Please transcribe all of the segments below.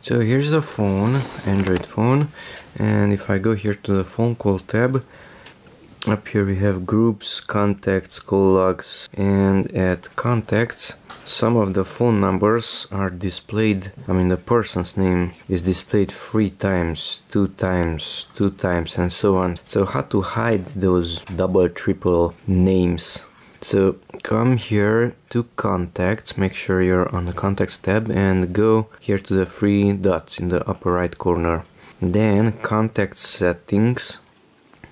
So here's the phone, Android phone, and if I go here to the phone call tab, up here we have groups, contacts, call logs, and at contacts some of the phone numbers are displayed. I mean, the person's name is displayed 3 times, 2 times, 2 times, and so on. So how to hide those double, triple names? So come here to contacts, make sure you're on the contacts tab, and go here to the 3 dots in the upper right corner. Then contact settings,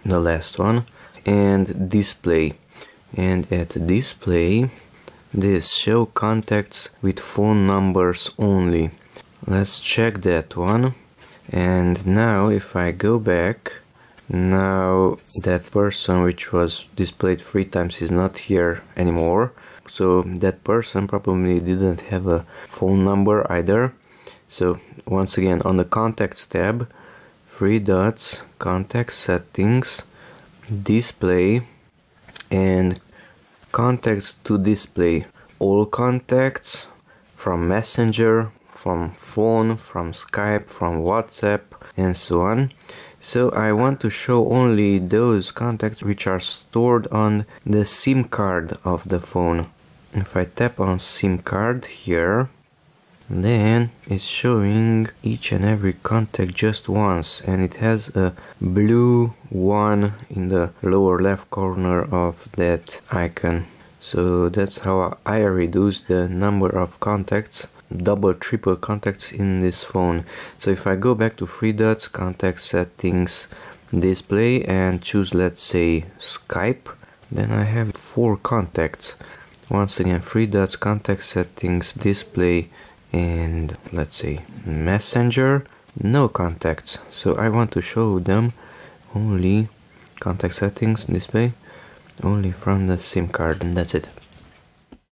the last one, and display. And at display, this show contacts with phone numbers only. Let's check that one. And now if I go back, now that person which was displayed 3 times is not here anymore. So that person probably didn't have a phone number either. So once again, on the contacts tab, 3 dots, contact settings, display, and contacts to display all contacts from Messenger, from phone, from Skype, from WhatsApp, and so on. So I want to show only those contacts which are stored on the SIM card of the phone. If I tap on SIM card here, then it's showing each and every contact just once, and it has a blue 1 in the lower left corner of that icon. So that's how I reduce the number of contacts, double, triple contacts in this phone. So if I go back to 3 dots, contact settings, display, and choose, let's say, Skype, then I have 4 contacts. Once again, 3 dots, contact settings, display, and let's say Messenger, no contacts. So I want to show them only contact settings, display, only from the SIM card, and that's it.